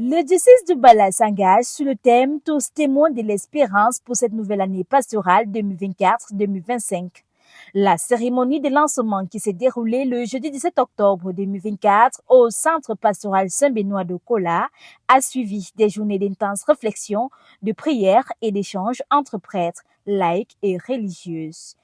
Le diocèse de Bala s'engage sur le thème « Tous témoins de l'espérance » pour cette nouvelle année pastorale 2024-2025. La cérémonie de lancement qui s'est déroulée le jeudi 17 octobre 2024 au centre pastoral Saint-Benoît de Kola a suivi des journées d'intenses réflexions, de prières et d'échanges entre prêtres, laïcs et religieuses.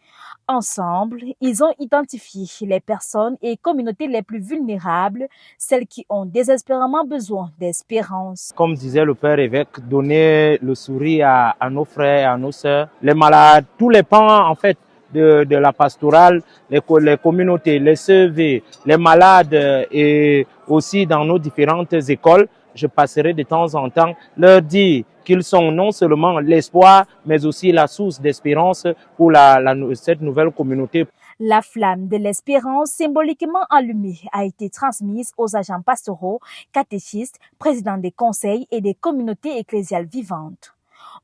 Ensemble, ils ont identifié les personnes et communautés les plus vulnérables, celles qui ont désespérément besoin d'espérance. Comme disait le Père évêque, donner le sourire à nos frères et à nos sœurs, les malades, tous les pans en fait de la pastorale, les communautés, les CV, les malades et aussi dans nos différentes écoles. Je passerai de temps en temps leur dire qu'ils sont non seulement l'espoir, mais aussi la source d'espérance pour cette nouvelle communauté. La flamme de l'espérance symboliquement allumée a été transmise aux agents pastoraux, catéchistes, présidents des conseils et des communautés ecclésiales vivantes.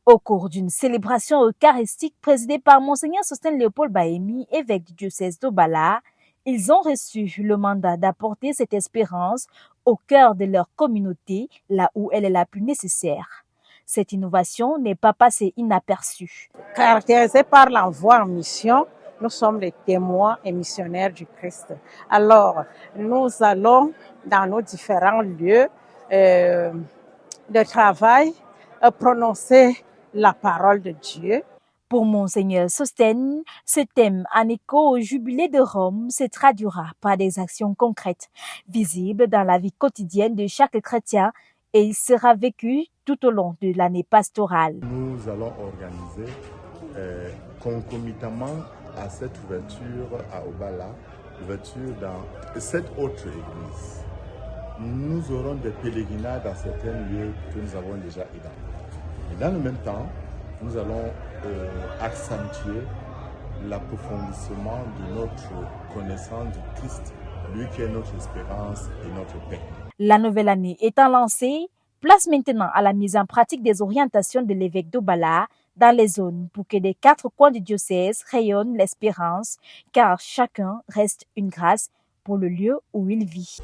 Au cours d'une célébration eucharistique présidée par Monseigneur Sostène Léopold Bahemi, évêque du diocèse d'Obala, ils ont reçu le mandat d'apporter cette espérance au cœur de leur communauté, là où elle est la plus nécessaire. Cette innovation n'est pas passée inaperçue. Caractérisée par l'envoi en mission, nous sommes les témoins et missionnaires du Christ. Alors, nous allons dans nos différents lieux de travail prononcer la parole de Dieu. Pour Monseigneur Sostène, ce thème en écho au jubilé de Rome se traduira par des actions concrètes, visibles dans la vie quotidienne de chaque chrétien, et il sera vécu tout au long de l'année pastorale. Nous allons organiser concomitamment à cette ouverture à Obala, l'ouverture dans cette autre église. Nous aurons des pèlerinages dans certains lieux que nous avons déjà identifiés. Et dans le même temps, nous allons accentuer l'approfondissement de notre connaissance du Christ, lui qui est notre espérance et notre paix. La nouvelle année étant lancée, place maintenant à la mise en pratique des orientations de l'évêque d'Obala dans les zones pour que des quatre coins du diocèse rayonne l'espérance, car chacun reste une grâce pour le lieu où il vit.